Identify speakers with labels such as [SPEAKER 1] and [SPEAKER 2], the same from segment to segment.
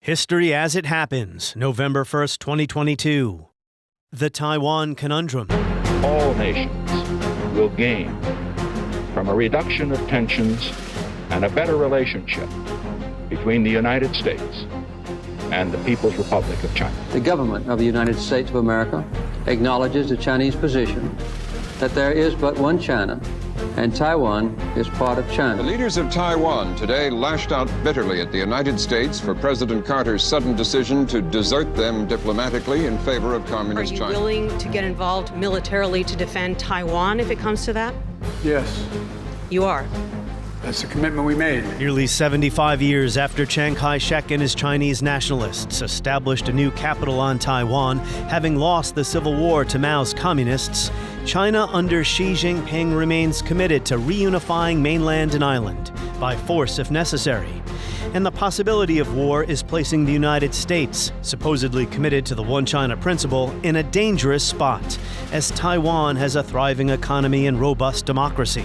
[SPEAKER 1] History as it happens, November 1st, 2022. The Taiwan Conundrum.
[SPEAKER 2] All nations will gain from a reduction of tensions and a better relationship between the United States and the People's Republic of China.
[SPEAKER 3] The government of the United States of America acknowledges the Chinese position that there is but one China, and Taiwan is part of China.
[SPEAKER 4] The leaders of Taiwan today lashed out bitterly at the United States for President Carter's sudden decision to desert them diplomatically in favor of communist China.
[SPEAKER 5] Are you willing to get involved militarily to defend Taiwan if it comes to that?
[SPEAKER 6] Yes.
[SPEAKER 5] You are?
[SPEAKER 6] That's the commitment we made.
[SPEAKER 1] Nearly 75 years after Chiang Kai-shek and his Chinese nationalists established a new capital on Taiwan, having lost the Civil War to Mao's communists, China under Xi Jinping remains committed to reunifying mainland and island, by force if necessary. And the possibility of war is placing the United States, supposedly committed to the One China principle, in a dangerous spot, as Taiwan has a thriving economy and robust democracy.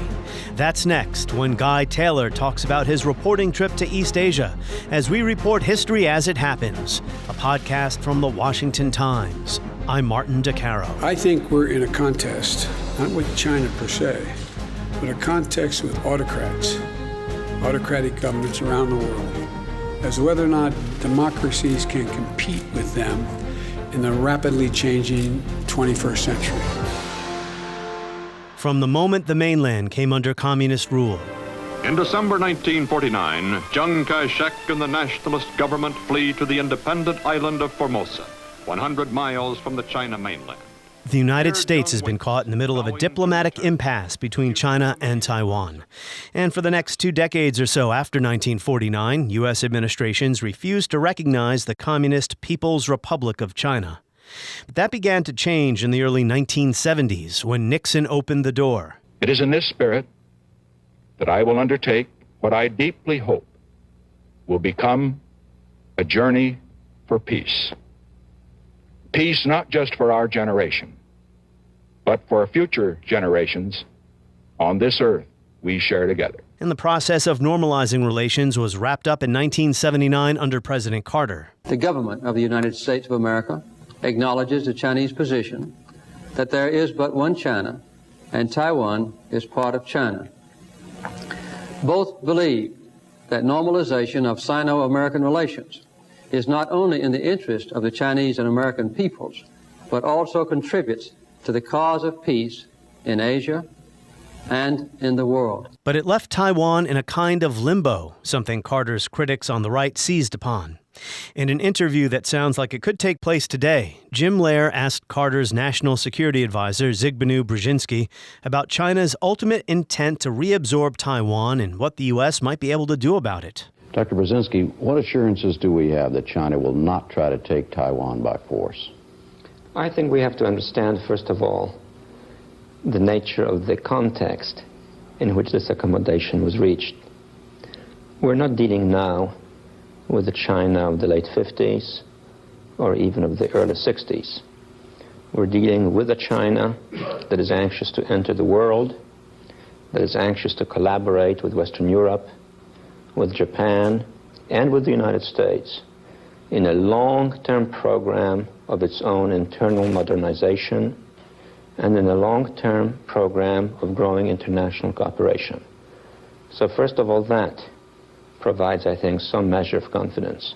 [SPEAKER 1] That's next, when Guy Taylor talks about his reporting trip to East Asia, as we report history as it happens, a podcast from the Washington Times. I'm Martin DeCaro.
[SPEAKER 6] I think we're in a contest, not with China per se, but a contest with autocrats, autocratic governments around the world, as to whether or not democracies can compete with them in the rapidly changing 21st century.
[SPEAKER 1] From the moment the mainland came under communist rule.
[SPEAKER 7] In December 1949, Chiang Kai-shek and the nationalist government flee to the independent island of Formosa, 100 miles from the China mainland.
[SPEAKER 1] The United States has been caught in the middle of a diplomatic impasse between China and Taiwan. And for the next 2 decades or so after 1949, U.S. administrations refused to recognize the Communist People's Republic of China. But that began to change in the early 1970s when Nixon opened the door.
[SPEAKER 2] It is in this spirit that I will undertake what I deeply hope will become a journey for peace. Peace not just for our generation, but for future generations on this earth we share together.
[SPEAKER 1] And the process of normalizing relations was wrapped up in 1979 under President Carter.
[SPEAKER 3] The government of the United States of America acknowledges the Chinese position that there is but one China, and Taiwan is part of China. Both believe that normalization of Sino-American relations is not only in the interest of the Chinese and American peoples, but also contributes to the cause of peace in Asia and in the world.
[SPEAKER 1] But it left Taiwan in a kind of limbo, something Carter's critics on the right seized upon. In an interview that sounds like it could take place today, Jim Lehrer asked Carter's national security advisor, Zbigniew Brzezinski, about China's ultimate intent to reabsorb Taiwan and what the U.S. might be able to do about it.
[SPEAKER 8] Dr. Brzezinski, what assurances do we have that China will not try to take Taiwan by force?
[SPEAKER 9] I think we have to understand, first of all, the nature of the context in which this accommodation was reached. We're not dealing now with the China of the late 50s or even of the early 60s. We're dealing with a China that is anxious to enter the world, that is anxious to collaborate with Western Europe, with Japan, and with the United States in a long-term program of its own internal modernization and in a long-term program of growing international cooperation. So first of all, that provides, I think, some measure of confidence.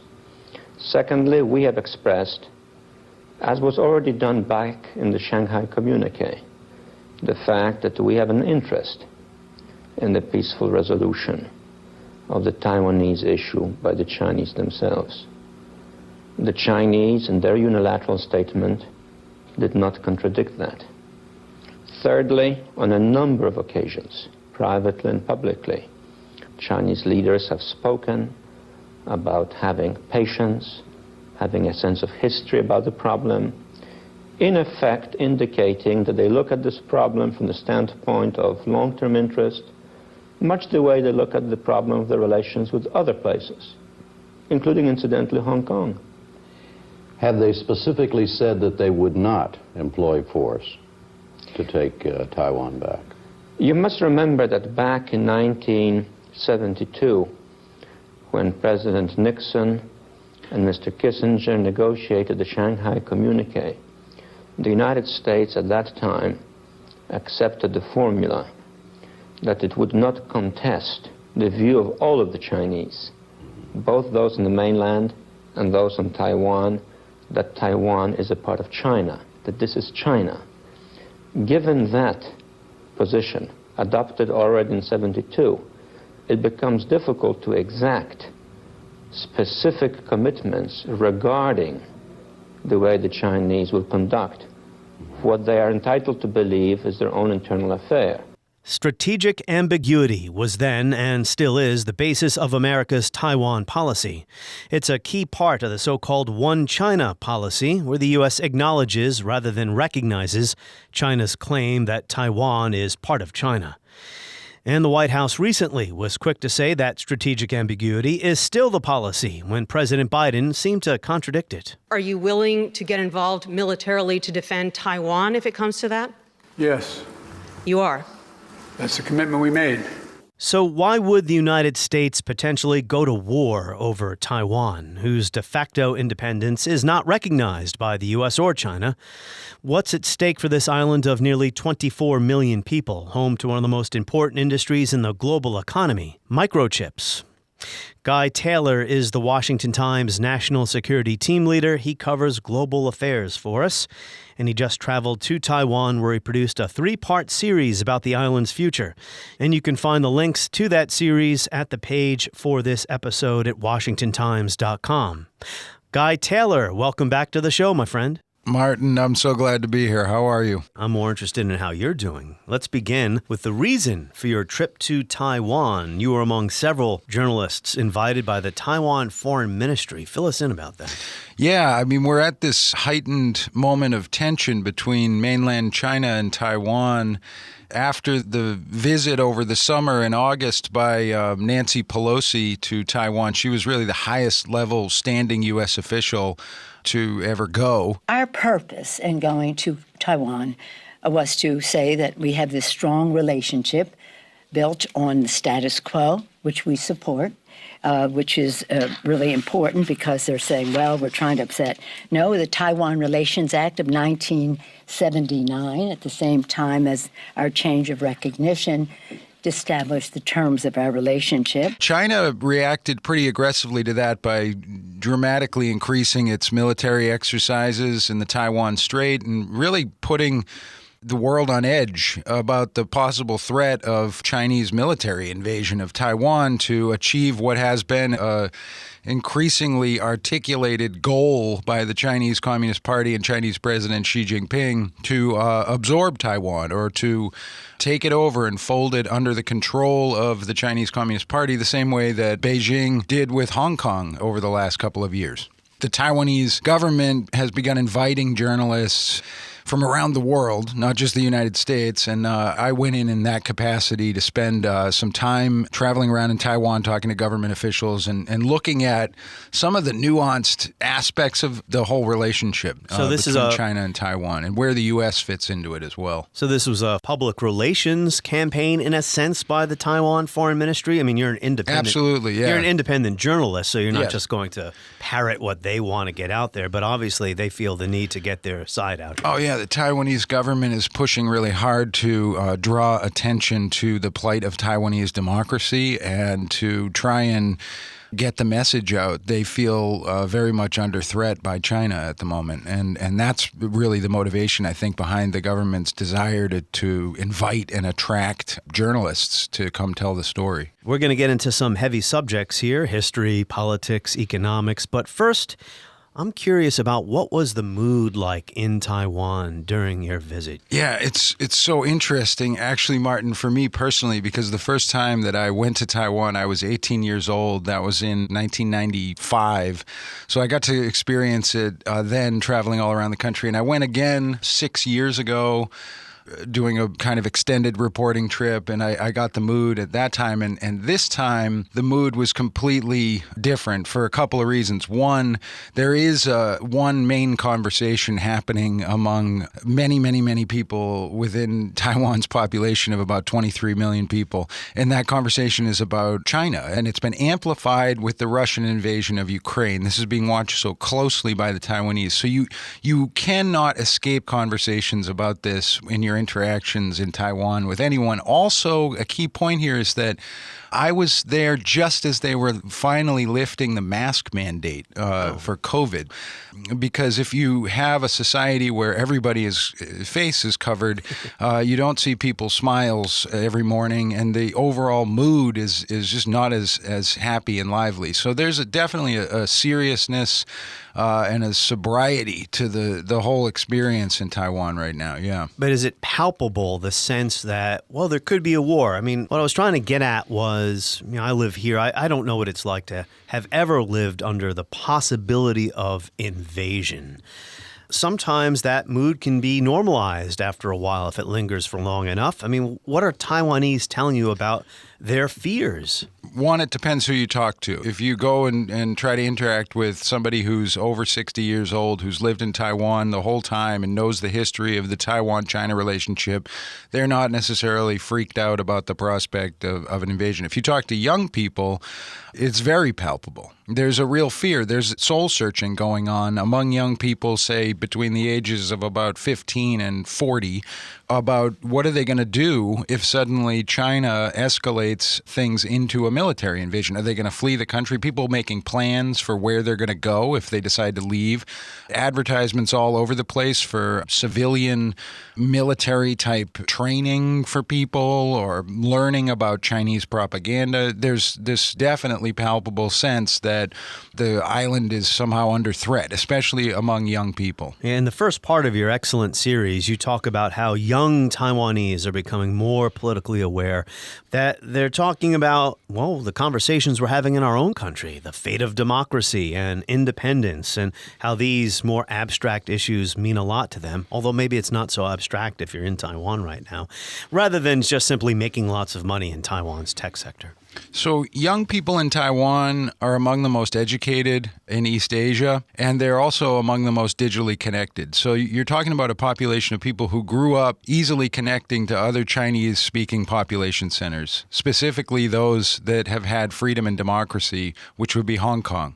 [SPEAKER 9] Secondly, we have expressed, as was already done back in the Shanghai Communique, the fact that we have an interest in the peaceful resolution of the Taiwanese issue by the Chinese themselves. The Chinese, in their unilateral statement, did not contradict that. Thirdly, on a number of occasions, privately and publicly, Chinese leaders have spoken about having patience, having a sense of history about the problem, in effect indicating that they look at this problem from the standpoint of long-term interest, much the way they look at the problem of the relations with other places, including, incidentally, Hong Kong.
[SPEAKER 8] Have they specifically said that they would not employ force to take Taiwan back?
[SPEAKER 9] You must remember that back in 1972, when President Nixon and Mr. Kissinger negotiated the Shanghai Communique, the United States at that time accepted the formula that it would not contest the view of all of the Chinese, both those in the mainland and those on Taiwan, that Taiwan is a part of China, that this is China. Given that position, adopted already in '72, it becomes difficult to exact specific commitments regarding the way the Chinese will conduct what they are entitled to believe is their own internal affair.
[SPEAKER 1] Strategic ambiguity was then, and still is, the basis of America's Taiwan policy. It's a key part of the so-called One China policy, where the U.S. acknowledges, rather than recognizes, China's claim that Taiwan is part of China. And the White House recently was quick to say that strategic ambiguity is still the policy, when President Biden seemed to contradict it.
[SPEAKER 5] Are you willing to get involved militarily to defend Taiwan if it comes to that?
[SPEAKER 6] Yes,
[SPEAKER 5] You are.
[SPEAKER 6] that's the commitment we made.
[SPEAKER 1] So why would the United States potentially go to war over Taiwan, whose de facto independence is not recognized by the U.S. or China? What's at stake for this island of nearly 24 million people, home to one of the most important industries in the global economy, microchips? Guy Taylor is the Washington Times national security team leader. He covers global affairs for us, and he just traveled to Taiwan, where he produced a 3-part series about the island's future. And you can find the links to that series at the page for this episode at WashingtonTimes.com. Guy Taylor, welcome back to the show, my friend.
[SPEAKER 10] Martin, I'm so glad to be here. How are you?
[SPEAKER 1] I'm more interested in how you're doing. Let's begin with the reason for your trip to Taiwan. You were among several journalists invited by the Taiwan Foreign Ministry. Fill us in about that.
[SPEAKER 10] Yeah, I mean, we're at this heightened moment of tension between mainland China and Taiwan after the visit over the summer in August by Nancy Pelosi to Taiwan. She was really the highest level standing U.S. official to ever go.
[SPEAKER 11] Our purpose in going to Taiwan was to say that we have this strong relationship built on the status quo, which we support, which is really important because they're saying, well, we're trying to upset. No, the Taiwan Relations Act of 1979, at the same time as our change of recognition, established the terms of our relationship.
[SPEAKER 10] China reacted pretty aggressively to that by dramatically increasing its military exercises in the Taiwan Strait and really putting the world on edge about the possible threat of Chinese military invasion of Taiwan to achieve what has been a increasingly articulated goal by the Chinese Communist Party and Chinese President Xi Jinping to absorb Taiwan or to take it over and fold it under the control of the Chinese Communist Party, the same way that Beijing did with Hong Kong over the last couple of years. The Taiwanese government has begun inviting journalists from around the world, not just the United States, and I went in that capacity to spend some time traveling around in Taiwan, talking to government officials and looking at some of the nuanced aspects of the whole relationship between China and Taiwan and where the U.S. fits into it as well.
[SPEAKER 1] So this was a public relations campaign, in a sense, by the Taiwan Foreign Ministry? I mean, you're an independent...
[SPEAKER 10] Absolutely, yeah.
[SPEAKER 1] You're an independent journalist, so you're not just going to parrot what they want to get out there, but obviously they feel the need to get their side out.
[SPEAKER 10] Oh, yeah. The Taiwanese government is pushing really hard to draw attention to the plight of Taiwanese democracy and to try and get the message out. They feel very much under threat by China at the moment. And that's really the motivation, I think, behind the government's desire to invite and attract journalists to come tell the story.
[SPEAKER 1] We're going to get into some heavy subjects here, history, politics, economics. But first, I'm curious about what was the mood like in Taiwan during your visit? Yeah,
[SPEAKER 10] it's so interesting, actually, Martin, for me personally, because the first time that I went to Taiwan, I was 18 years old. That was in 1995. So I got to experience it then, traveling all around the country. And I went again 6 years ago. doing a kind of extended reporting trip, and I got the mood at that time. And this time, the mood was completely different for a couple of reasons. One, there is one main conversation happening among many people within Taiwan's population of about 23 million people. And that conversation is about China. And it's been amplified with the Russian invasion of Ukraine. This is being watched so closely by the Taiwanese. So you cannot escape conversations about this in your interactions in Taiwan with anyone. Also, a key point here is that I was there just as they were finally lifting the mask mandate for COVID. Because if you have a society where everybody's face is covered, you don't see people's smiles every morning, and the overall mood is just not as happy and lively. So there's definitely a seriousness and a sobriety to the whole experience in Taiwan right now, yeah.
[SPEAKER 1] But is it palpable, the sense that, well, there could be a war? I mean, what I was trying to get at was, I live here. I don't know what it's like to have ever lived under the possibility of invasion. Sometimes that mood can be normalized after a while if it lingers for long enough. I mean, what are Taiwanese telling you about their fears?
[SPEAKER 10] One, it depends who you talk to. If you go and try to interact with somebody who's over 60 years old, who's lived in Taiwan the whole time and knows the history of the Taiwan-China relationship, they're not necessarily freaked out about the prospect of an invasion. If you talk to young people, it's very palpable. There's a real fear. There's soul searching going on among young people, say, between the ages of about 15 and 40, about what are they going to do if suddenly China escalates things into a military invasion. Are they going to flee the country? People making plans for where they're going to go if they decide to leave. Advertisements all over the place for civilian military type training for people or learning about Chinese propaganda. There's this definitely palpable sense that the island is somehow under threat, especially among young people.
[SPEAKER 1] In the first part of your excellent series, you talk about how young Taiwanese are becoming more politically aware, that they're talking about, well, the conversations we're having in our own country, the fate of democracy and independence, and how these more abstract issues mean a lot to them, although maybe it's not so abstract if you're in Taiwan right now, rather than just simply making lots of money in Taiwan's tech sector.
[SPEAKER 10] So young people in Taiwan are among the most educated in East Asia, and they're also among the most digitally connected. So you're talking about a population of people who grew up easily connecting to other Chinese-speaking population centers, specifically those that have had freedom and democracy, which would be Hong Kong.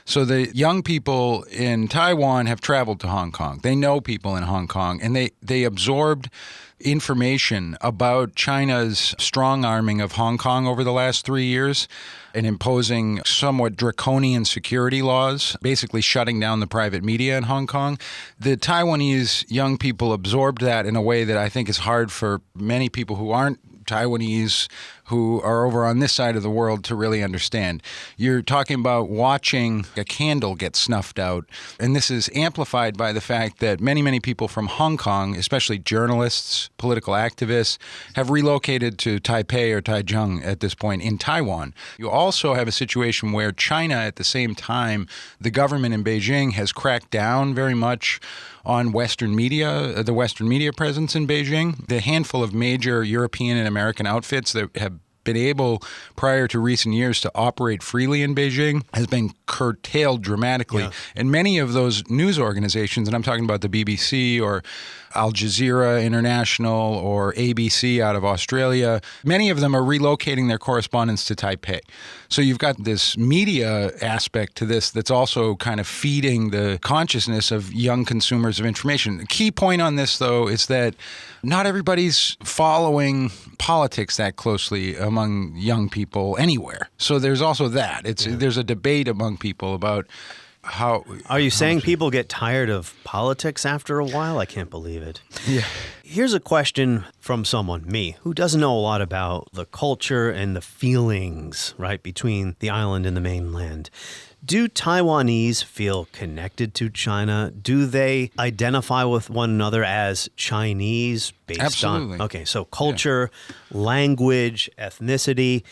[SPEAKER 10] So the young people in Taiwan have traveled to Hong Kong. They know people in Hong Kong, and they absorbed information about China's strong-arming of Hong Kong over the last 3 years and imposing somewhat draconian security laws, basically shutting down the private media in Hong Kong. The Taiwanese young people absorbed that in a way that I think is hard for many people who aren't Taiwanese, who are over on this side of the world, to really understand. You're talking about watching a candle get snuffed out, and this is amplified by the fact that many people from Hong Kong, especially journalists, political activists, have relocated to Taipei or Taichung at this point in Taiwan. You also have a situation where China, at the same time, the government in Beijing has cracked down very much on Western media, the Western media presence in Beijing. The handful of major European and American outfits that have been able, prior to recent years, to operate freely in Beijing has been curtailed dramatically. Yeah. And many of those news organizations, and I'm talking about the BBC or Al Jazeera International or ABC out of Australia, many of them are relocating their correspondents to Taipei. So you've got this media aspect to this that's also kind of feeding the consciousness of young consumers of information. The key point on this, though, is that not everybody's following politics that closely among young people anywhere. So there's also that. There's a debate among people about how...
[SPEAKER 1] Are you saying people get tired of politics after a while? I can't believe it.
[SPEAKER 10] Yeah.
[SPEAKER 1] Here's a question from someone, me, who doesn't know a lot about the culture and the feelings, right, between the island and the mainland. Do Taiwanese feel connected to China? Do they identify with one another as Chinese based
[SPEAKER 10] Absolutely.
[SPEAKER 1] on... Okay, so culture, language, ethnicity...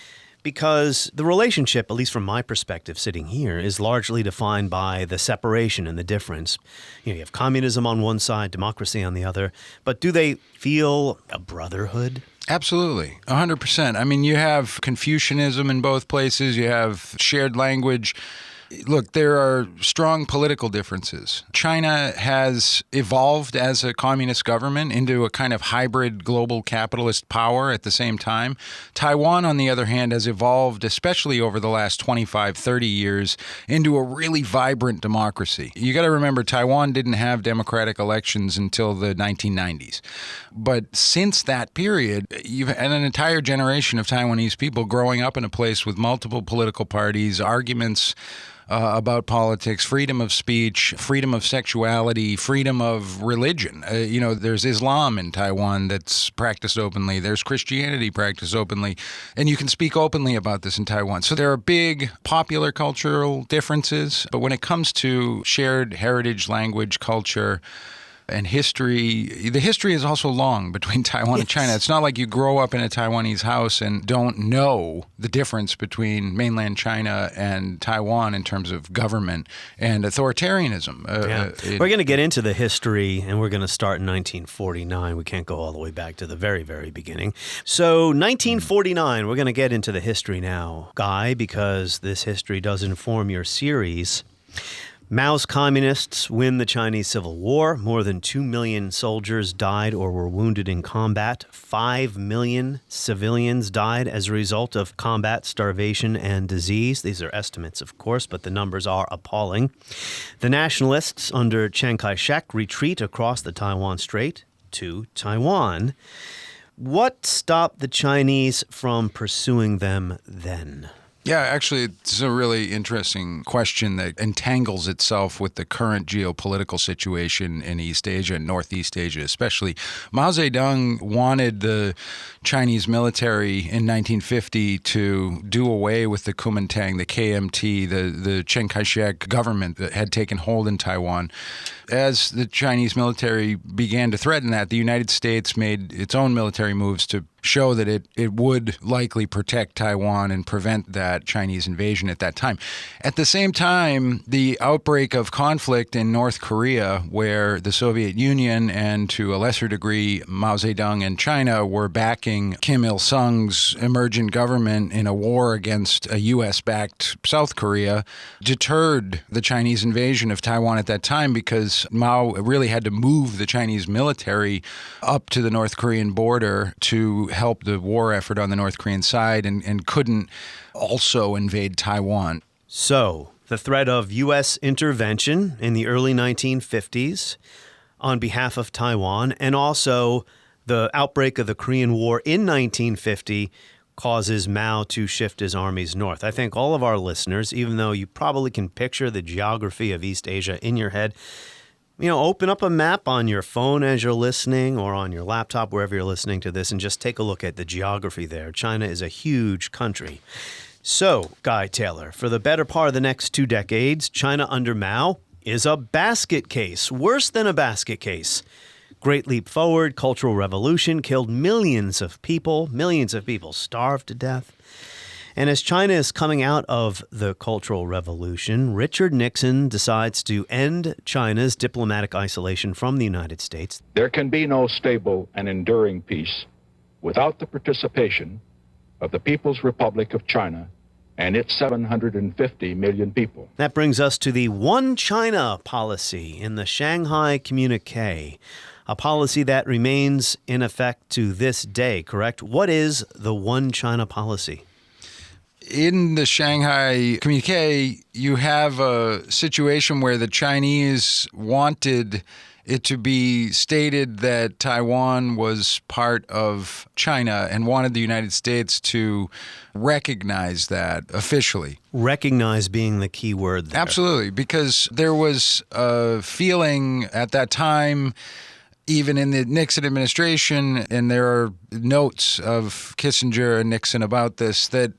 [SPEAKER 1] because the relationship, at least from my perspective sitting here, is largely defined by the separation and the difference. You have communism on one side, democracy on the other, but do they feel a brotherhood?
[SPEAKER 10] Absolutely, 100%. I mean, you have Confucianism in both places. You have shared language. Look, there are strong political differences. China has evolved as a communist government into a kind of hybrid global capitalist power at the same time. Taiwan, on the other hand, has evolved, especially over the last 25, 30 years, into a really vibrant democracy. You got to remember, Taiwan didn't have democratic elections until the 1990s. But since that period, you've had an entire generation of Taiwanese people growing up in a place with multiple political parties, arguments about politics, freedom of speech, freedom of sexuality, freedom of religion. There's Islam in Taiwan that's practiced openly. There's Christianity practiced openly. And you can speak openly about this in Taiwan. So there are big popular cultural differences. But when it comes to shared heritage, language, culture, and history, the history is also long between Taiwan and China. It's not like you grow up in a Taiwanese house and don't know the difference between mainland China and Taiwan in terms of government and authoritarianism.
[SPEAKER 1] We're going to get into the history, and we're going to start in 1949. We can't go all the way back to the very, very beginning. So 1949, we're going to get into the history now, Guy, because this history does inform your series. Mao's communists win the Chinese Civil War. More than 2 million soldiers died or were wounded in combat. 5 million civilians died as a result of combat, starvation, and disease. These are estimates, of course, but the numbers are appalling. The nationalists under Chiang Kai-shek retreat across the Taiwan Strait to Taiwan. What stopped the Chinese from pursuing them then?
[SPEAKER 10] Yeah, actually, it's a really interesting question that entangles itself with the current geopolitical situation in East Asia and Northeast Asia, especially. Mao Zedong wanted the Chinese military in 1950 to do away with the Kuomintang, the KMT, the Chiang Kai-shek government that had taken hold in Taiwan. As the Chinese military began to threaten that, the United States made its own military moves to show that it would likely protect Taiwan and prevent that Chinese invasion at that time. At the same time, the outbreak of conflict in North Korea, where the Soviet Union and to a lesser degree Mao Zedong and China were backing Kim Il-sung's emergent government in a war against a U.S.-backed South Korea, deterred the Chinese invasion of Taiwan at that time because Mao really had to move the Chinese military up to the North Korean border to help the war effort on the North Korean side and couldn't also invade Taiwan.
[SPEAKER 1] So, the threat of U.S. intervention in the early 1950s on behalf of Taiwan, and also the outbreak of the Korean War in 1950 causes Mao to shift his armies north. I think all of our listeners, even though you probably can picture the geography of East Asia in your head, open up a map on your phone as you're listening or on your laptop, wherever you're listening to this, and just take a look at the geography there. China is a huge country. So, Guy Taylor, for the better part of the next 2 decades, China under Mao is a basket case, worse than a basket case. Great leap forward, Cultural Revolution killed millions of people starved to death. And as China is coming out of the Cultural Revolution, Richard Nixon decides to end China's diplomatic isolation from the United States.
[SPEAKER 2] There can be no stable and enduring peace without the participation of the People's Republic of China and its 750 million people.
[SPEAKER 1] That brings us to the One China policy in the Shanghai Communique, a policy that remains in effect to this day, correct? What is the One China policy?
[SPEAKER 10] In the Shanghai Communique, you have a situation where the Chinese wanted it to be stated that Taiwan was part of China and wanted the United States to recognize that officially.
[SPEAKER 1] Recognize being the key word there.
[SPEAKER 10] Absolutely, because there was a feeling at that time, even in the Nixon administration, and there are notes of Kissinger and Nixon about this, that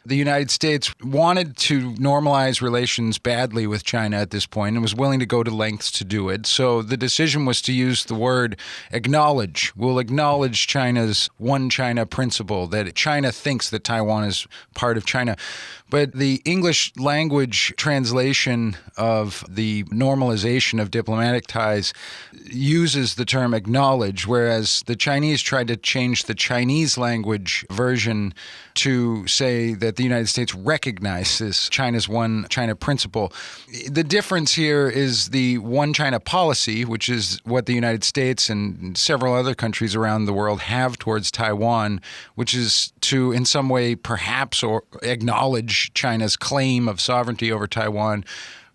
[SPEAKER 10] the United States wanted to normalize relations badly with China at this point and was willing to go to lengths to do it. So the decision was to use the word acknowledge. We'll acknowledge China's one China principle, that China thinks that Taiwan is part of China. But the English language translation of the normalization of diplomatic ties uses the term acknowledge, whereas the Chinese tried to change the Chinese language version to say that the United States recognizes China's one China principle. The difference here is the one China policy, which is what the United States and several other countries around the world have towards Taiwan, which is to, in some way, perhaps or acknowledge China's claim of sovereignty over Taiwan,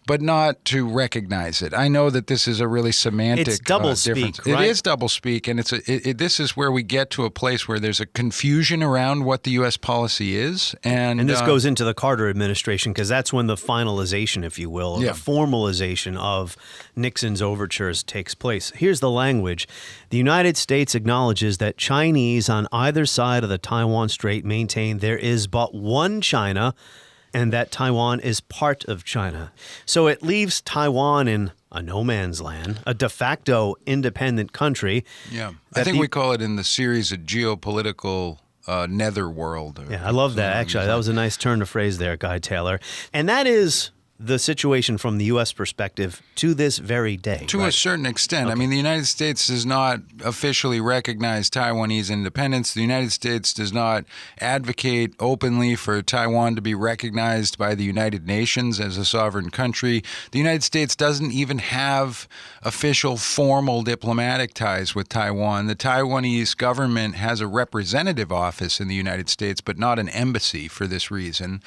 [SPEAKER 10] but not to recognize it. I know that this is a really semantic
[SPEAKER 1] it's doublespeak,
[SPEAKER 10] difference.
[SPEAKER 1] right?
[SPEAKER 10] It is doublespeak, and this is where we get to a place where there's a confusion around what the U.S. policy is. And
[SPEAKER 1] this goes into the Carter administration, because that's when the finalization, if you will, or the formalization of Nixon's overtures takes place. Here's the language. The United States acknowledges that Chinese on either side of the Taiwan Strait maintain there is but one China, and that Taiwan is part of China. So it leaves Taiwan in a no man's land, a de facto independent country.
[SPEAKER 10] Yeah, I think we call it in the series a geopolitical netherworld.
[SPEAKER 1] Yeah, I love that. Actually, that was a nice turn of phrase there, Guy Taylor. And that is the situation from the U.S. perspective to this very day.
[SPEAKER 10] To a certain extent. Okay. I mean, the United States does not officially recognize Taiwanese independence. The United States does not advocate openly for Taiwan to be recognized by the United Nations as a sovereign country. The United States doesn't even have official formal diplomatic ties with Taiwan. The Taiwanese government has a representative office in the United States, but not an embassy for this reason.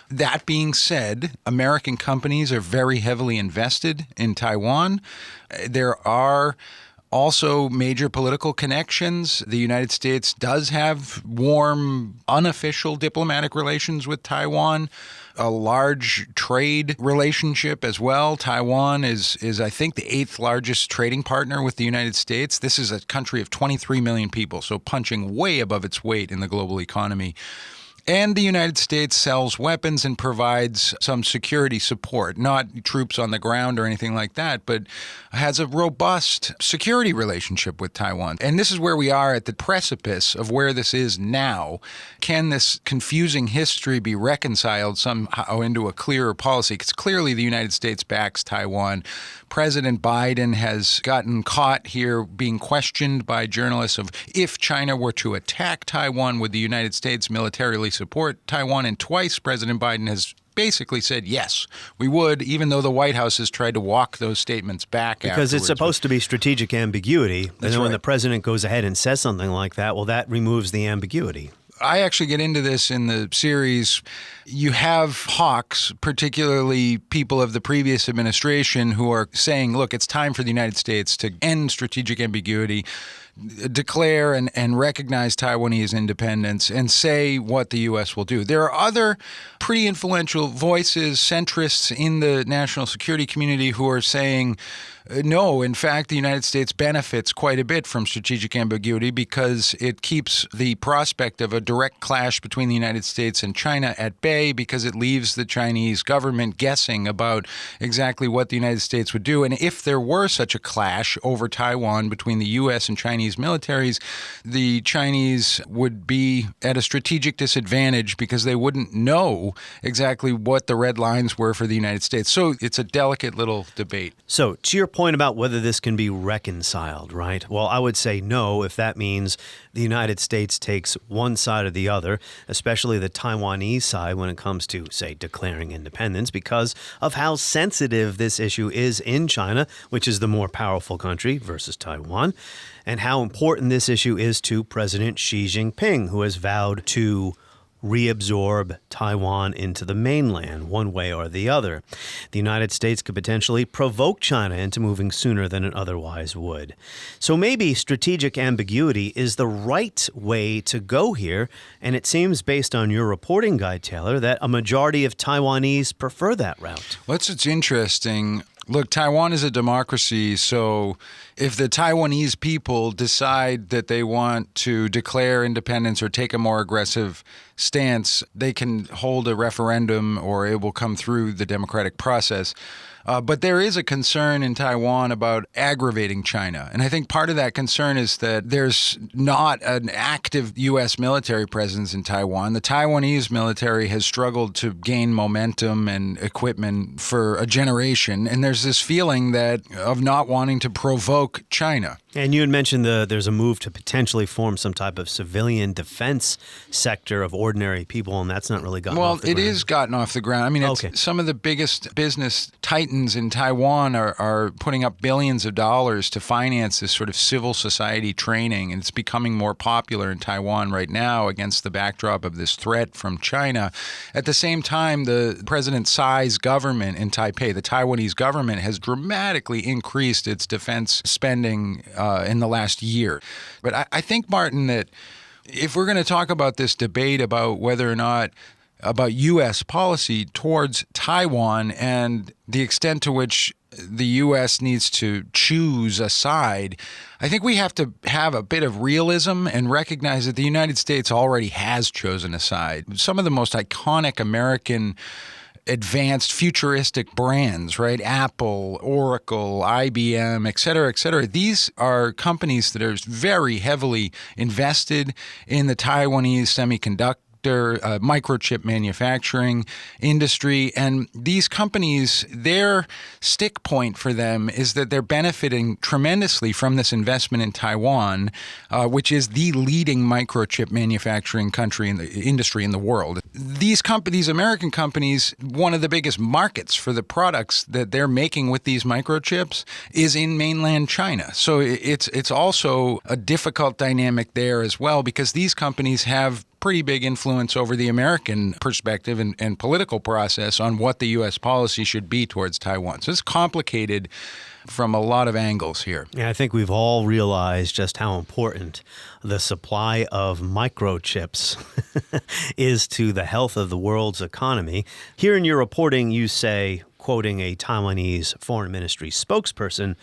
[SPEAKER 10] That being said, American companies are very heavily invested in Taiwan. There are also major political connections. The United States does have warm, unofficial diplomatic relations with Taiwan, a large trade relationship as well. Taiwan is I think, the 8th largest trading partner with the United States. This is a country of 23 million people, so punching way above its weight in the global economy. And the United States sells weapons and provides some security support, not troops on the ground or anything like that, but has a robust security relationship with Taiwan. And this is where we are at the precipice of where this is now. Can this confusing history be reconciled somehow into a clearer policy? Because clearly the United States backs Taiwan. President Biden has gotten caught here being questioned by journalists of if China were to attack Taiwan, would the United States militarily support Taiwan? And twice President Biden has basically said, yes, we would, even though the White House has tried to walk those statements back
[SPEAKER 1] because it's supposed to be strategic ambiguity. And then
[SPEAKER 10] right.
[SPEAKER 1] When the president goes ahead and says something like that, well, that removes the ambiguity.
[SPEAKER 10] I actually get into this in the series. You have hawks, particularly people of the previous administration, who are saying, look, it's time for the United States to end strategic ambiguity, declare and recognize Taiwanese independence, and say what the U.S. will do. There are other pretty influential voices, centrists in the national security community who are saying, no, in fact, the United States benefits quite a bit from strategic ambiguity because it keeps the prospect of a direct clash between the United States and China at bay, because it leaves the Chinese government guessing about exactly what the United States would do. And if there were such a clash over Taiwan between the U.S. and Chinese militaries, the Chinese would be at a strategic disadvantage because they wouldn't know exactly what the red lines were for the United States. So it's a delicate little debate.
[SPEAKER 1] So to your point about whether this can be reconciled, right? Well, I would say no if that means the United States takes one side or the other, especially the Taiwanese side when it comes to, say, declaring independence, because of how sensitive this issue is in China, which is the more powerful country, versus Taiwan, and how important this issue is to President Xi Jinping, who has vowed to reabsorb Taiwan into the mainland one way or the other. The United States could potentially provoke China into moving sooner than it otherwise would. So maybe strategic ambiguity is the right way to go here, and it seems, based on your reporting, Guy Taylor, that a majority of Taiwanese prefer that route.
[SPEAKER 10] Well, it's interesting. Look, Taiwan is a democracy, so if the Taiwanese people decide that they want to declare independence or take a more aggressive stance, they can hold a referendum or it will come through the democratic process. But there is a concern in Taiwan about aggravating China. And I think part of that concern is that there's not an active U.S. military presence in Taiwan. The Taiwanese military has struggled to gain momentum and equipment for a generation. And there's this feeling that of not wanting to provoke China.
[SPEAKER 1] And you had mentioned there's a move to potentially form some type of civilian defense sector of ordinary people, and that's not really gotten off the ground.
[SPEAKER 10] Well, it is gotten off the ground. I mean, some of the biggest business titans in Taiwan are putting up billions of dollars to finance this sort of civil society training, and it's becoming more popular in Taiwan right now against the backdrop of this threat from China. At the same time, the President Xi's government in Taipei, the Taiwanese government, has dramatically increased its defense spending in the last year. But I think, Martin, that if we're going to talk about this debate about whether or not about U.S. policy towards Taiwan and the extent to which the U.S. needs to choose a side, I think we have to have a bit of realism and recognize that the United States already has chosen a side. Some of the most iconic American advanced futuristic brands, right? Apple, Oracle, IBM, et cetera, these are companies that are very heavily invested in the Taiwanese semiconductor microchip manufacturing industry. And these companies, their stick point for them is that they're benefiting tremendously from this investment in Taiwan, which is the leading microchip manufacturing country in the industry in the world. These American companies, one of the biggest markets for the products that they're making with these microchips is in mainland China. So it's also a difficult dynamic there as well, because these companies have pretty big influence over the American perspective and political process on what the U.S. policy should be towards Taiwan. So it's complicated from a lot of angles here.
[SPEAKER 1] Yeah, I think we've all realized just how important the supply of microchips is to the health of the world's economy. Here in your reporting, you say, quoting a Taiwanese foreign ministry spokesperson,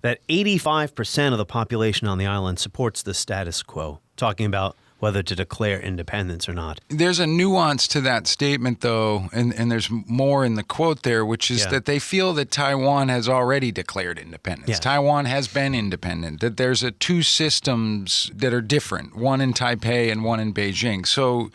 [SPEAKER 1] that 85% of the population on the island supports the status quo, talking about whether to declare independence or not.
[SPEAKER 10] There's a nuance to that statement, though, and there's more in the quote there, which is that they feel that Taiwan has already declared independence. Yeah. Taiwan has been independent, that there's two systems that are different, one in Taipei and one in Beijing. So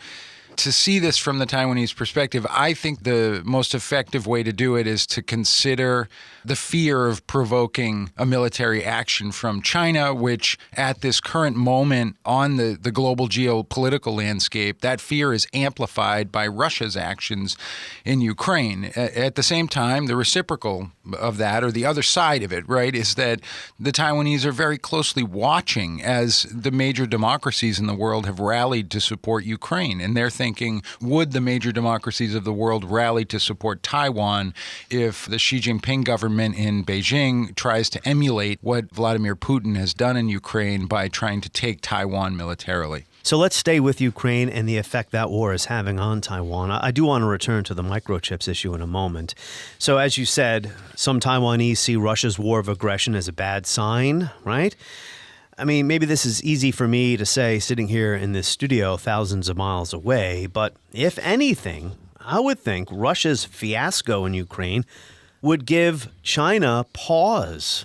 [SPEAKER 10] to see this from the Taiwanese perspective, I think the most effective way to do it is to consider the fear of provoking a military action from China, which at this current moment on the global geopolitical landscape, that fear is amplified by Russia's actions in Ukraine. At the same time, the reciprocal of that, or the other side of it, right, is that the Taiwanese are very closely watching as the major democracies in the world have rallied to support Ukraine. And they're thinking, would the major democracies of the world rally to support Taiwan if the Xi Jinping government in Beijing tries to emulate what Vladimir Putin has done in Ukraine by trying to take Taiwan militarily?
[SPEAKER 1] So let's stay with Ukraine and the effect that war is having on Taiwan. I do want to return to the microchips issue in a moment. So as you said, some Taiwanese see Russia's war of aggression as a bad sign, right? I mean, maybe this is easy for me to say sitting here in this studio thousands of miles away, but if anything, I would think Russia's fiasco in Ukraine would give China pause.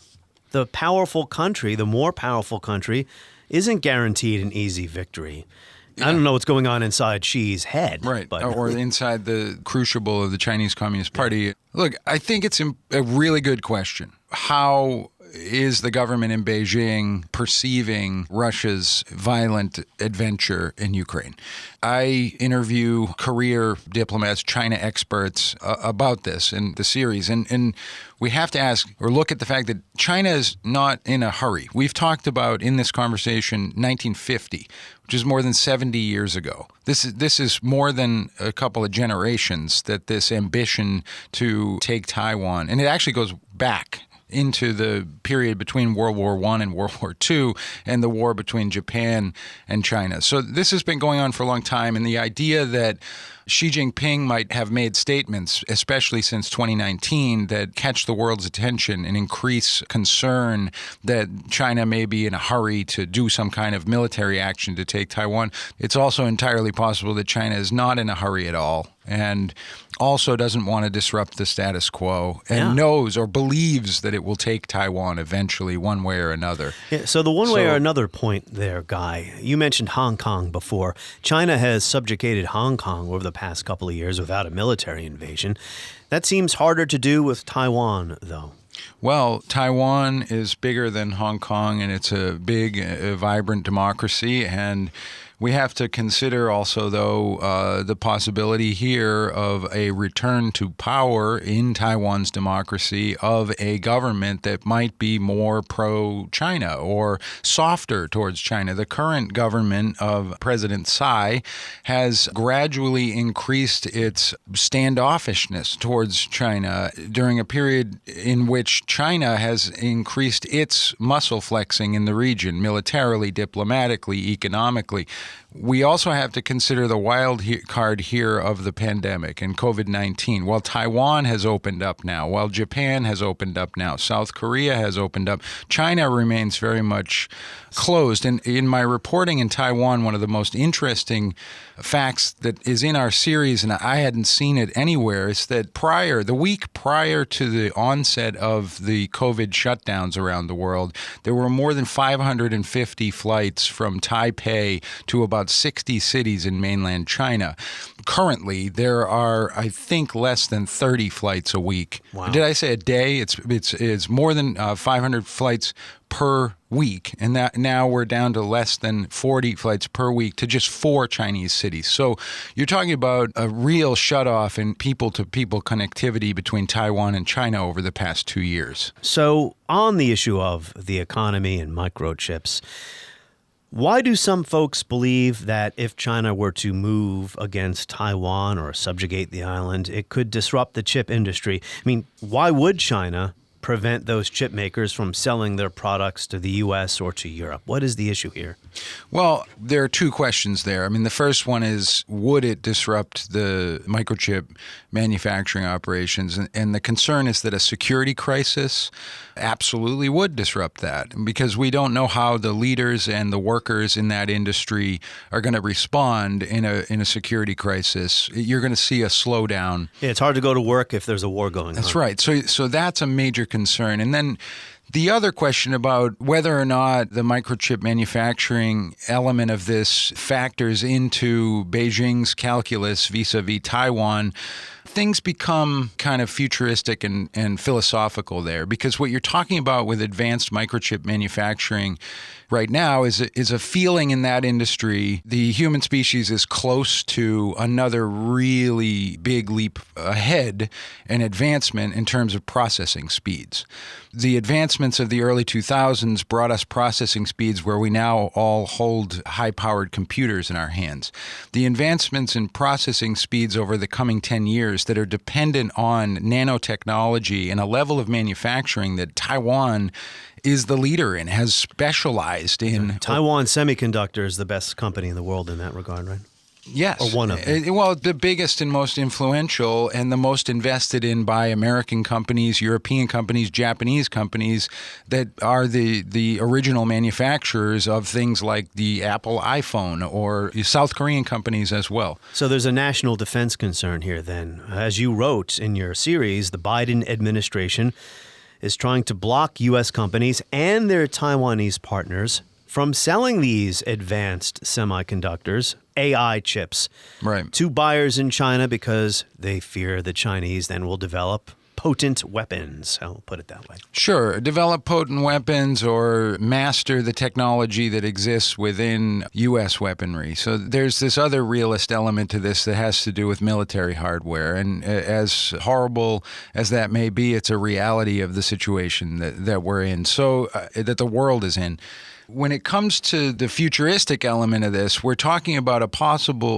[SPEAKER 1] The powerful country, the more powerful country, isn't guaranteed an easy victory. Yeah. I don't know what's going on inside Xi's head.
[SPEAKER 10] Right, or inside the crucible of the Chinese Communist Party. Look, I think it's a really good question. How is the government in Beijing perceiving Russia's violent adventure in Ukraine? I interview career diplomats, China experts about this in the series. And we have to ask or look at the fact that China is not in a hurry. We've talked about in this conversation 1950, which is more than 70 years ago. This is more than a couple of generations that this ambition to take Taiwan, and it actually goes back into the period between World War I and World War II and the war between Japan and China. So this has been going on for a long time, and the idea that Xi Jinping might have made statements, especially since 2019, that catch the world's attention and increase concern that China may be in a hurry to do some kind of military action to take Taiwan. It's also entirely possible that China is not in a hurry at all and also doesn't want to disrupt the status quo and knows or believes that it will take Taiwan eventually one way or another.
[SPEAKER 1] Yeah, so the one way or another point there, Guy, you mentioned Hong Kong before. China has subjugated Hong Kong over the past couple of years without a military invasion. That seems harder to do with Taiwan, though.
[SPEAKER 10] Well, Taiwan is bigger than Hong Kong, and it's a big, vibrant democracy, and we have to consider also, though, the possibility here of a return to power in Taiwan's democracy of a government that might be more pro-China or softer towards China. The current government of President Xi has gradually increased its standoffishness towards China during a period in which China has increased its muscle flexing in the region, militarily, diplomatically, economically. We also have to consider the wild card here of the pandemic and COVID-19. While Taiwan has opened up now, while Japan has opened up now, South Korea has opened up, China remains very much closed. And in my reporting in Taiwan, one of the most interesting facts that is in our series, and I hadn't seen it anywhere, is that the week prior to the onset of the COVID shutdowns around the world, there were more than 550 flights from Taipei to about 60 cities in mainland China. Currently, there are, I think, less than 30 flights a week.
[SPEAKER 1] Wow.
[SPEAKER 10] Did I say a day? It's more than 500 flights per week, and that now we're down to less than 40 flights per week to just 4 Chinese cities. So you're talking about a real shutoff in people-to-people connectivity between Taiwan and China over the past 2 years.
[SPEAKER 1] So on the issue of the economy and microchips, why do some folks believe that if China were to move against Taiwan or subjugate the island, it could disrupt the chip industry? I mean, why would China prevent those chip makers from selling their products to the U.S. or to Europe? What is the issue here?
[SPEAKER 10] Well, there are two questions there. I mean, the first one is, would it disrupt the microchip manufacturing operations? And the concern is that a security crisis absolutely would disrupt that, because we don't know how the leaders and the workers in that industry are going to respond in a security crisis. You're going to see a slowdown.
[SPEAKER 1] Yeah, it's hard to go to work if there's a war going on.
[SPEAKER 10] That's right. So that's a major concern. And then the other question about whether or not the microchip manufacturing element of this factors into Beijing's calculus vis-a-vis Taiwan, things become kind of futuristic and philosophical there, because what you're talking about with advanced microchip manufacturing right now is a feeling in that industry the human species is close to another really big leap ahead and advancement in terms of processing speeds. The advancements of the early 2000s brought us processing speeds where we now all hold high-powered computers in our hands. The advancements in processing speeds over the coming 10 years that are dependent on nanotechnology and a level of manufacturing that Taiwan is the leader in, has specialized in.
[SPEAKER 1] Taiwan Semiconductor is the best company in the world in that regard, right?
[SPEAKER 10] Yes.
[SPEAKER 1] Or one of them.
[SPEAKER 10] Well, the biggest and most influential and the most invested in by American companies, European companies, Japanese companies that are the original manufacturers of things like the Apple iPhone, or South Korean companies as well.
[SPEAKER 1] So there's a national defense concern here then. As you wrote in your series, the Biden administration is trying to block U.S. companies and their Taiwanese partners from selling these advanced semiconductors, AI chips, to buyers in China because they fear the Chinese then will develop potent weapons. I'll put it that way.
[SPEAKER 10] Sure. Develop potent weapons or master the technology that exists within U.S. weaponry. So there's this other realist element to this that has to do with military hardware. And as horrible as that may be, it's a reality of the situation that we're in, so that the world is in. When it comes to the futuristic element of this, we're talking about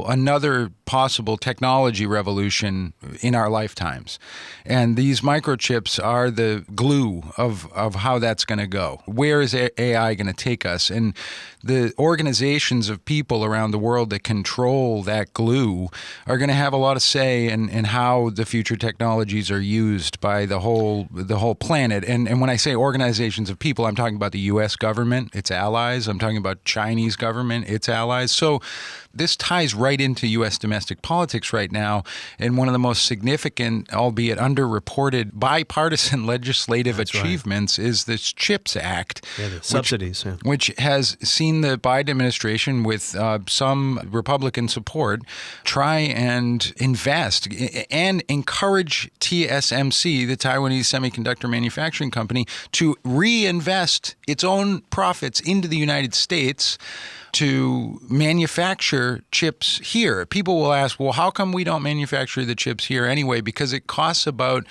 [SPEAKER 10] another possible technology revolution in our lifetimes. And these microchips are the glue of how that's going to go. Where is AI going to take us? And the organizations of people around the world that control that glue are going to have a lot of say in how the future technologies are used by the whole planet. And when I say organizations of people, I'm talking about the U.S. government, its allies. I'm talking about Chinese government, its allies. So this ties right into U.S. domestic politics right now, and one of the most significant, albeit underreported, bipartisan legislative achievements is this CHIPS Act.
[SPEAKER 1] Yeah, the subsidies.
[SPEAKER 10] Which has seen the Biden administration, with some Republican support, try and invest and encourage TSMC, the Taiwanese semiconductor manufacturing company, to reinvest its own profits into the United States to manufacture chips here. People will ask, well, how come we don't manufacture the chips here anyway? Because it costs about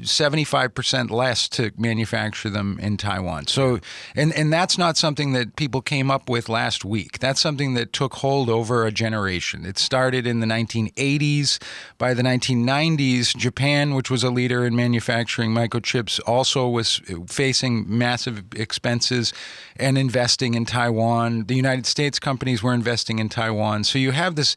[SPEAKER 10] 75% less to manufacture them in Taiwan. So, and that's not something that people came up with last week. That's something that took hold over a generation. It started in the 1980s. By the 1990s, Japan, which was a leader in manufacturing microchips, also was facing massive expenses and investing in Taiwan. The United States companies were investing in Taiwan. So you have this,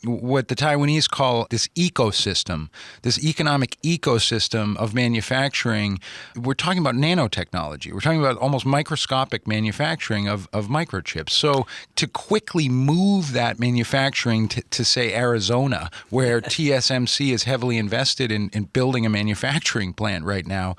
[SPEAKER 10] what the Taiwanese call this ecosystem, this economic ecosystem of manufacturing. We're talking about nanotechnology. We're talking about almost microscopic manufacturing of microchips. So to quickly move that manufacturing to say, Arizona, where TSMC is heavily invested in building a manufacturing plant right now,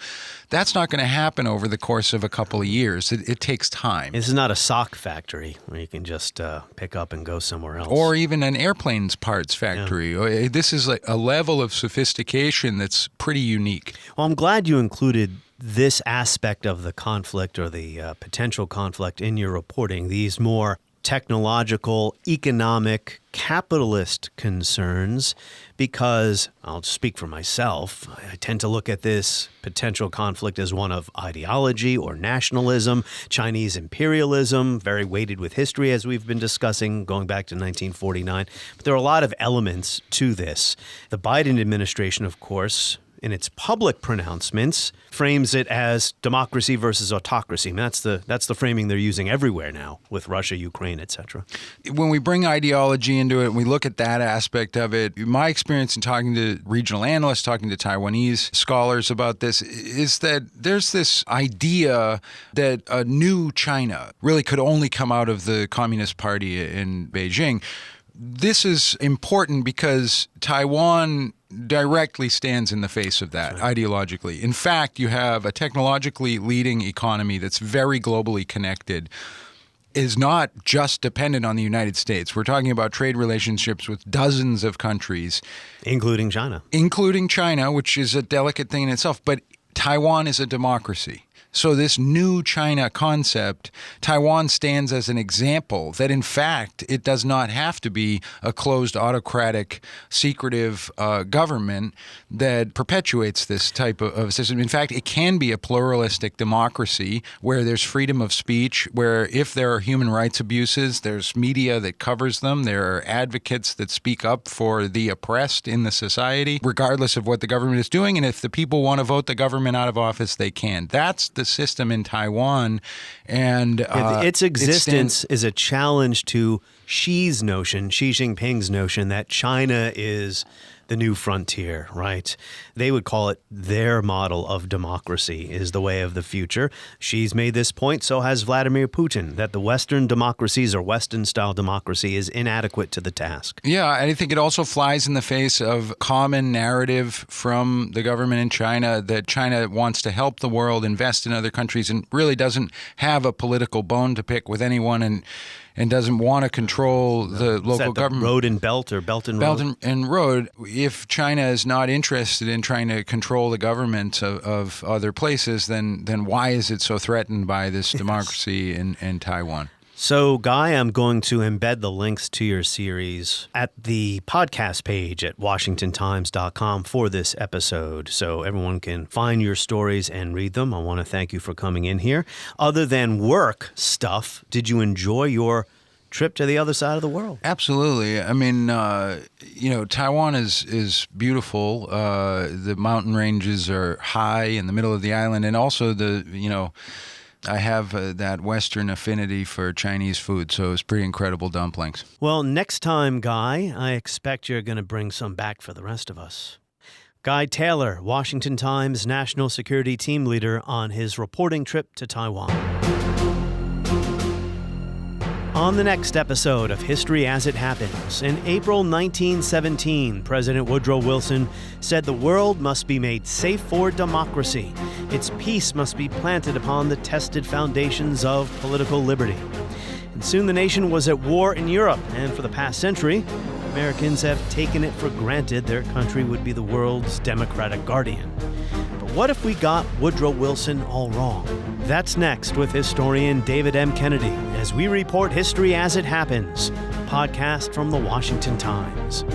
[SPEAKER 10] that's not going to happen over the course of a couple of years. It takes time.
[SPEAKER 1] This is not a sock factory where you can just pick up and go somewhere else.
[SPEAKER 10] Or even an airplane's parts factory. Yeah. This is like a level of sophistication that's pretty unique.
[SPEAKER 1] Well, I'm glad you included this aspect of the conflict, or the potential conflict, in your reporting. These more technological, economic, capitalist concerns, because I'll speak for myself. I tend to look at this potential conflict as one of ideology or nationalism, Chinese imperialism, very weighted with history, as we've been discussing, going back to 1949. But there are a lot of elements to this. The Biden administration, of course, in its public pronouncements, frames it as democracy versus autocracy. And that's the framing they're using everywhere now, with Russia, Ukraine, etc.
[SPEAKER 10] When we bring ideology into it, we look at that aspect of it. My experience in talking to regional analysts, talking to Taiwanese scholars about this, is that there's this idea that a new China really could only come out of the Communist Party in Beijing. This is important because Taiwan directly stands in the face of that ideologically. In fact, you have a technologically leading economy that's very globally connected, is not just dependent on the United States. We're talking about trade relationships with dozens of countries.
[SPEAKER 1] Including China.
[SPEAKER 10] Including China, which is a delicate thing in itself. But Taiwan is a democracy. So this new China concept, Taiwan stands as an example that, in fact, it does not have to be a closed, autocratic, secretive government that perpetuates this type of system. In fact, it can be a pluralistic democracy where there's freedom of speech, where if there are human rights abuses, there's media that covers them. There are advocates that speak up for the oppressed in the society, regardless of what the government is doing. And if the people want to vote the government out of office, they can. That's the system in Taiwan, and
[SPEAKER 1] its existence is a challenge to Xi Jinping's notion that China is the new frontier, right? They would call it their model of democracy is the way of the future. Xi's made this point, so has Vladimir Putin, that the Western democracies or Western-style democracy is inadequate to the task.
[SPEAKER 10] Yeah, I think it also flies in the face of common narrative from the government in China that China wants to help the world, invest in other countries, and really doesn't have a political bone to pick with anyone, and doesn't want to control the local government.
[SPEAKER 1] Road and Belt, or Belt and Road?
[SPEAKER 10] Belt and Road. If China is not interested in trying to control the government of other places, then why is it so threatened by this democracy in Taiwan?
[SPEAKER 1] So, Guy, I'm going to embed the links to your series at the podcast page at washingtontimes.com for this episode, so everyone can find your stories and read them. I want to thank you for coming in here. Other than work stuff, did you enjoy your trip to the other side of the world?
[SPEAKER 10] Absolutely. I mean, Taiwan is beautiful. The mountain ranges are high in the middle of the island, and also I have that Western affinity for Chinese food, so it's pretty incredible dumplings.
[SPEAKER 1] Well, next time, Guy, I expect you're going to bring some back for the rest of us. Guy Taylor, Washington Times National Security Team Leader, on his reporting trip to Taiwan. On the next episode of History as It Happens, in April 1917, President Woodrow Wilson said the world must be made safe for democracy. Its peace must be planted upon the tested foundations of political liberty. And soon the nation was at war in Europe, and for the past century, Americans have taken it for granted their country would be the world's democratic guardian. But what if we got Woodrow Wilson all wrong? That's next with historian David M. Kennedy as we report History as It Happens, a podcast from the Washington Times.